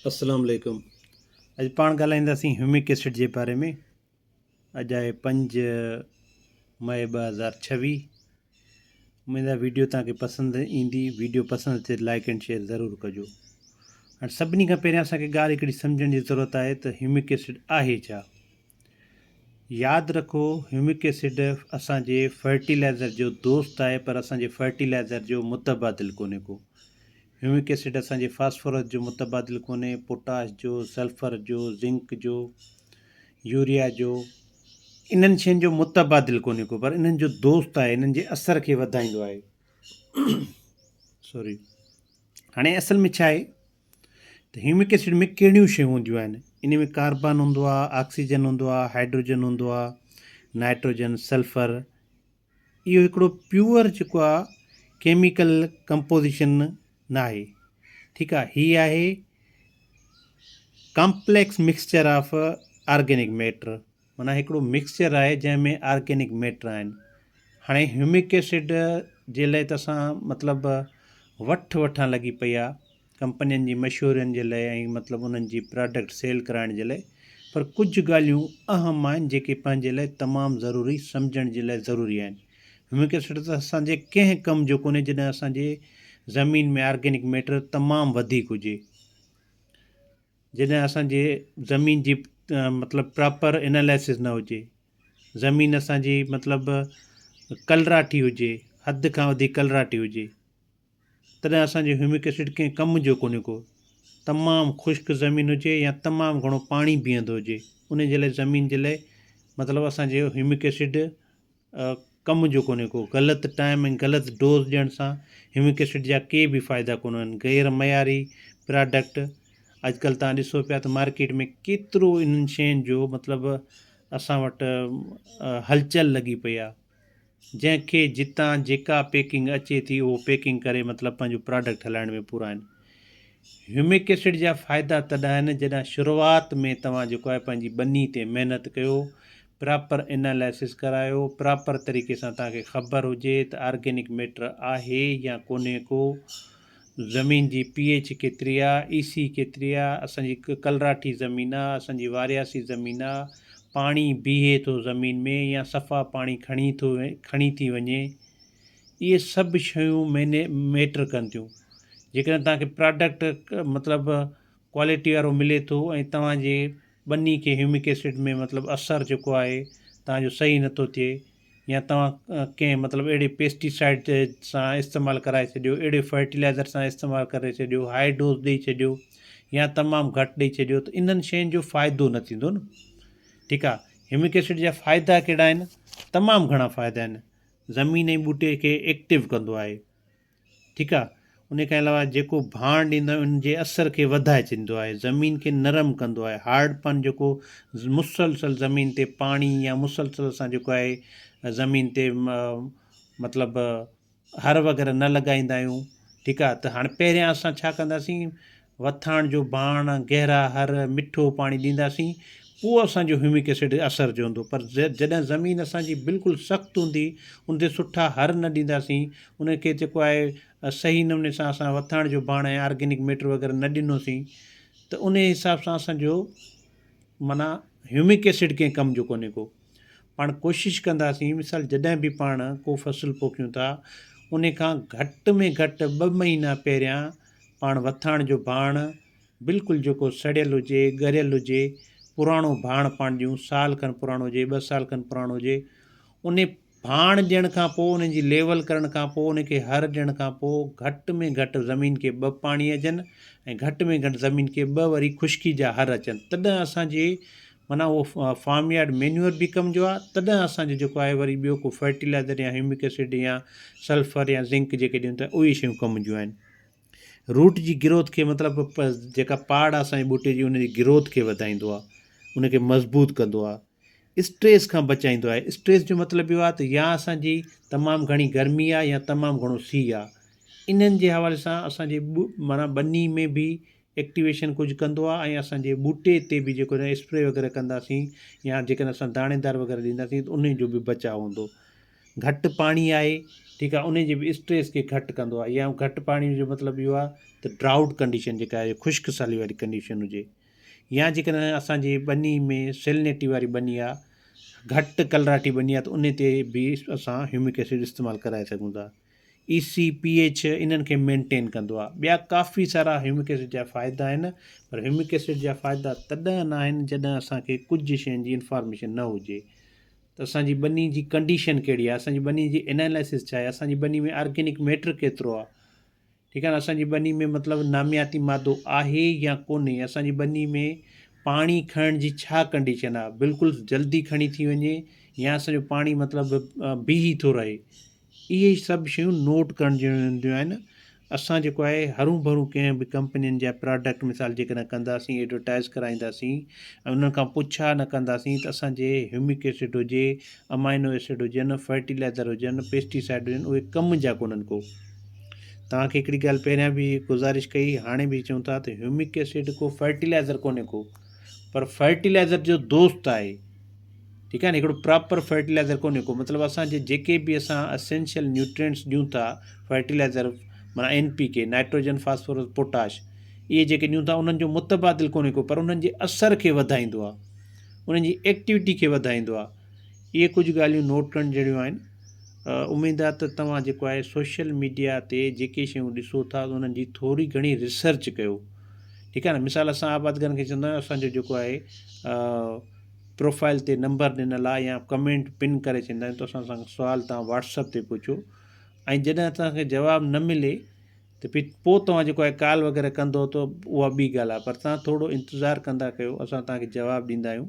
अस्सलाम वालेकुम। अॼु पाण ॻाल्हाईंदासीं ह्यूमिक एसिड जे बारे में। अॼु आहे 5 मई 2026। उमेद आहे वीडियो तव्हांखे पसंदि ईंदी। वीडियो पसंदि अचे लाइक एंड शेयर ज़रूरु कजो। हाणे सभिनी खां पहिरियां असांखे ॻाल्हि हिकिड़ी सम्झण जी ज़रूरत आहे त ह्यूमिक एसिड आहे छा। यादि रखो, ह्यूमिक एसिड असांजे फर्टिलाइज़र जो दोस्त आहे, पर असांजे फर्टिलाइज़र जो मुतबादिल कोन्हे को। ह्यूमिक एसिड असांजे फास्फोरस जो मुतबादिल कोन्हे, पोटाश जो, सल्फर जो, ज़िंक जो, यूरिया जो, इन्हनि शयुनि जो मुतबादिल कोन्हे को, पर इन्हनि जो दोस्त आहे, इन्हनि जे असर खे वधाईंदो आहे। सॉरी। हाणे असल में छा आहे त ह्यूमिक एसिड में कहिड़ियूं शयूं हूंदियूं आहिनि। इन में कार्बन हूंदो आहे, ऑक्सीजन हूंदो आहे, हाइड्रोजन हूंदो आहे, नाइट्रोजन, सल्फर। इहो हिकिड़ो प्योर जेको आहे केमिकल कंपोज़िशन न आहे। ठीकु आहे। हीअ आहे complex mixture of organic matter, माना हिकिड़ो मिक्सचर आहे जंहिंमें ऑर्गेनिक मैटर आहिनि। हाणे ह्यूमिक एसिड जे लाइ त असां मतिलबु वठणु लॻी पई आहे कंपनियुनि जी मशहूरनि जे लाइ ऐं मतिलबु उन्हनि जी प्रोडक्ट सेल कराइण जे लाइ। पर कुझु ॻाल्हियूं अहम आहिनि जेके पंहिंजे लाइ तमामु ज़रूरी सम्झण जे लाइ ज़रूरी आहिनि। ह्यूमिक एसिड त असांजे कंहिं कम जो कोन्हे जॾहिं असांजे ज़मीन में ऑर्गेनिक मैटर तमामु वधीक हुजे, जॾहिं असांजे ज़मीन जी मतिलबु प्रॉपर एनालिसिस न हुजे, ज़मीन असांजी मतिलबु कलराठी हुजे, हद खां वधीक कलराठी हुजे, तॾहिं असांजो ह्यूमिक एसिड कंहिं कम जो कोन्हे को। तमामु ख़ुश्क ज़मीन हुजे या तमामु घणो पाणी बीहंदो हुजे, उन जे लाइ ज़मीन जे लाइ मतिलबु असांजो ह्यूमिक एसिड कम जो कोन्हे को। ग़लति टाइम ऐं ग़लति डोज़ ॾियण सां ह्यूमिक एसिड जा के बि फ़ाइदा कोन आहिनि। गैर मयारी प्रोडक्ट अॼुकल्ह तव्हां ॾिसो पिया त मार्केट में केतिरो इन्हनि शयुनि जो मतिलबु असां वटि हलचल लॻी पई आहे, जंहिंखे जितां जेका पैकिंग अचे थी उहो पैकिंग करे मतिलबु पंहिंजो प्रोडक्ट हलाइण में पूरा आहिनि। ह्यूमिक एसिड जा फ़ाइदा तॾहिं आहिनि जॾहिं शुरूआति में तव्हां जेको आहे पंहिंजी ॿनी ते महिनत कयो, प्रॉपर एनालिसिस करायो, प्रॉपर तरीक़े सां तव्हांखे ख़बर हुजे त ऑर्गेनिक मैटर आहे या कोन्हे को, ज़मीन जी pH केतिरी आहे, EC केतिरी आहे, असांजी कलराठी ज़मीन आहे, असांजी वारियासी ज़मीन आहे, पाणी बीहे थो ज़मीन में या सफ़ा पाणी खणी थी वञे। इहे सभु शयूं मैटर कनि थियूं। जेकॾहिं तव्हांखे प्रोडक्ट मतिलबु क्वालिटी वारो मिले थो ऐं तव्हांजे ॿनी खे ह्यूमिक एसिड में मतिलबु असरु जेको आहे तव्हांजो सही नथो थिए, या तव्हां कंहिं मतिलबु अहिड़े पेस्टिसाइड सां इस्तेमालु कराए छॾियो, अहिड़े फर्टिलाइज़र सां इस्तेमालु करे छॾियो, हाई डोज़ ॾेई छॾियो या तमामु घटि ॾेई छॾियो, त इन्हनि शयुनि जो फ़ाइदो न थींदो न। ठीकु आहे। ह्यूमिक एसिड जा फ़ाइदा कहिड़ा आहिनि? तमामु घणा फ़ाइदा आहिनि। ज़मीन ऐं ॿूटे खे एक्टिव कंदो आहे। ठीकु आहे। उन खां अलावा जेको भाण ॾींदो आहे उनजे असर खे वधाए छॾींदो आहे, ज़मीन खे नरम कंदो आहे। हार्डपन जेको मुसलसल ज़मीन ते पाणी या मुसलसल सां जेको आहे ज़मीन ते मतिलबु हर वग़ैरह न लॻाईंदा आहियूं। ठीकु आहे। त हाणे पहिरियां असां छा कंदासीं, वथाण जो भाण, गहरा हर, मिठो पाणी ॾींदासीं, पोइ असांजो ह्यूमिक एसिड असर जो हूंदो। पर जॾहिं ज़मीन असांजी बिल्कुलु सख़्तु हूंदी, उन ते सुठा हर न ॾींदासीं, उनखे जेको आहे सही नमूने सां असां वथाण जो भाण ऐं ऑर्गेनिक मैटर वग़ैरह न ॾिनोसीं, त उन हिसाब सां असांजो माना ह्यूमिक एसिड कंहिं कम जो कोन्हे को। पाण कोशिशि कंदासीं, मिसाल जॾहिं बि पाण को फ़सुलु पोखियूं था, उन खां घटि में घटि 2 महीना पहिरियां पाण वथाण जो भाण बिल्कुलु जेको सड़ियलु हुजे, ॻरियलु हुजे, पुराणो भाण पाण ॾियूं, साल खनि पुराणो हुजे, 2 साल खनि पुराणो हुजे। उन भाण ॾियण खां पोइ, उन जी लेवल करण खां पोइ, उनखे हर ॾियण खां पोइ घटि में घटि ज़मीन खे 2 पाणी अचनि ऐं घटि में घटि ज़मीन खे 2 वरी ख़ुश्की जा हर अचनि, तॾहिं असांजे माना उहो फार्म यार्ड मैन्यूअर बि कम जो आहे। तॾहिं असांजो जेको आहे वरी ॿियो को फर्टिलाइज़र या ह्यूमिक एसिड या सल्फर या ज़िंक जेके ॾियूं था, उहे शयूं कम जूं आहिनि। रूट जी ग्रोथ खे मतिलबु जेका पाड़ आहे असांजे ॿूटे जी, उनजी ग्रोथ खे वधाईंदो आहे, उनखे मज़बूत कंदो आहे, स्ट्रेस खां बचाईंदो आहे। स्ट्रेस जो मतिलबु इहो आहे त या असांजी तमामु घणी गर्मी आहे या तमामु घणो सीउ आहे। इन्हनि जे हवाले सां असांजे माना ॿनी में बि एक्टिवेशन कुझु कंदो आहे ऐं असांजे ॿूटे ते बि जेको स्प्रे वग़ैरह कंदासीं या जेकॾहिं असां दाणेदार वग़ैरह ॾींदासीं त उन जो बि बचाव हूंदो। घटि पाणी आहे, ठीकु आहे, उन जे बि स्ट्रेस खे घटि कंदो आहे। या घटि पाणी जो मतिलबु इहो आहे त ड्राउट कंडीशन जेका आहे ख़ुश्क साली वारी कंडीशन हुजे, या जेकॾहिं असांजी ॿनी में सेलिनिटी वारी ॿनी आहे, घटि कलराटी ॿनी आहे, त उन ते बि असां ह्यूमिक एसिड इस्तेमालु कराए सघूं था। EC, pH इन्हनि खे मेंटेन कंदो आहे। ॿिया काफ़ी सारा ह्यूमिक एसिड जा फ़ाइदा आहिनि, पर ह्यूमिक एसिड जा फ़ाइदा तॾहिं न आहिनि जॾहिं असांखे कुझु शयुनि जी इंफॉर्मेशन न हुजे त असांजी ॿनी जी कंडीशन कहिड़ी आहे, असांजी ॿनी जी एनालिसिस छा आहे, असांजी ॿनी में ऑर्गेनिक मैटर केतिरो आहे, ठीकु आहे न, असांजी ॿनी में मतिलबु नामियाती मादो आहे या कोन्हे, असांजी ॿनी में पाणी खणण जी छा कंडीशन आहे, बिल्कुलु जल्दी खणी थी वञे या असांजो पाणी मतिलबु बीही थो रहे। इहे सभु शयूं नोट करण जूं हूंदियूं आहिनि। असां जेको आहे हरू भरू कंहिं बि कंपनियुनि जा प्रोडक्ट मिसाल जेकॾहिं कंदासीं, एडवर्टाइज़ कराईंदासीं ऐं उन्हनि खां पुछा न कंदासीं त असांजे ह्यूमिक एसिड हुजे, अमाइनो एसिड हुजनि, फर्टिलाइज़र हुजनि, पेस्टिसाइड हुजनि, उहे कम जा कोन्हनि को। तव्हांखे हिकिड़ी ॻाल्हि पहिरियां बि गुज़ारिश कई, हाणे बि चऊं था त ह्यूमिक एसिड को फर्टिलाइज़र कोन्हे को, पर फर्टिलाइज़र जो दोस्त आहे, ठीकु आहे न, हिकिड़ो प्रॉपर फर्टिलाइज़र कोन्हे को। मतिलबु असांजे जेके बि असां असेंशियल न्यूट्रिएंट्स ॾियूं था फर्टिलाइज़र, माना NPK, नाइट्रोजन, फास्फोरस, पोटाश, इहे जेके ॾियूं था उन्हनि जो मुतबादिल कोन्हे को, पर उन्हनि जे असर खे वधाईंदो आहे, उन्हनि जी एक्टिविटी खे वधाईंदो आहे। इहे कुझु ॻाल्हियूं नोट करण जहिड़ियूं आहिनि। उमेदु आहे त तव्हां जेको आहे सोशल मीडिया ते जेके शयूं ॾिसो था उन्हनि जी थोरी घणी रिसर्च कयो, ठीकु आहे न। मिसाल असां आबादगरनि खे चवंदा आहियूं असांजो जेको आहे प्रोफाइल ते नंबर ॾिनल आहे या कमेंट पिन करे चवंदा आहियूं, त असां सुवाल तव्हां WhatsApp ते पुछो, ऐं जॾहिं असांखे जवाबु न मिले त पोइ तव्हां जेको आहे कॉल वग़ैरह कंदो त उहा ॿी ॻाल्हि आहे, पर तव्हां थोरो इंतज़ारु कंदा कयो, असां तव्हांखे जवाबु ॾींदा आहियूं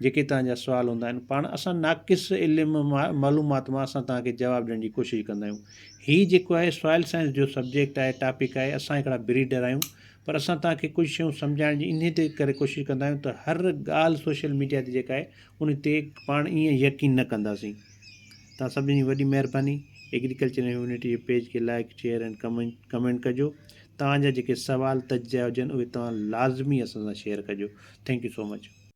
जेके तव्हांजा सुवाल हूंदा आहिनि। पाण असां नाक़िस इल्मु मालूमात मां असां तव्हांखे जवाबु ॾियण जी कोशिशि कंदा आहियूं। हीअ जेको आहे सॉइल साइंस जो सब्जेक्ट आहे, टॉपिक आहे, असां हिकिड़ा ब्रीडर आहियूं, पर असां तव्हांखे कुझु शयूं सम्झाइण जी इन ते करे कोशिशि कंदा आहियूं त हर ॻाल्हि सोशल मीडिया ते जेका आहे उन ते पाण ईअं यकीन न कंदासीं। तव्हां सभिनी जी वॾी महिरबानी। एग्रीकल्चर यूनिटी जे पेज खे लाइक, शेयर ऐं कमेंट कजो। तव्हांजा जेके सवाल तजिया हुजनि उहे तव्हां लाज़मी असां सां शेयर कजो। Thank you so much.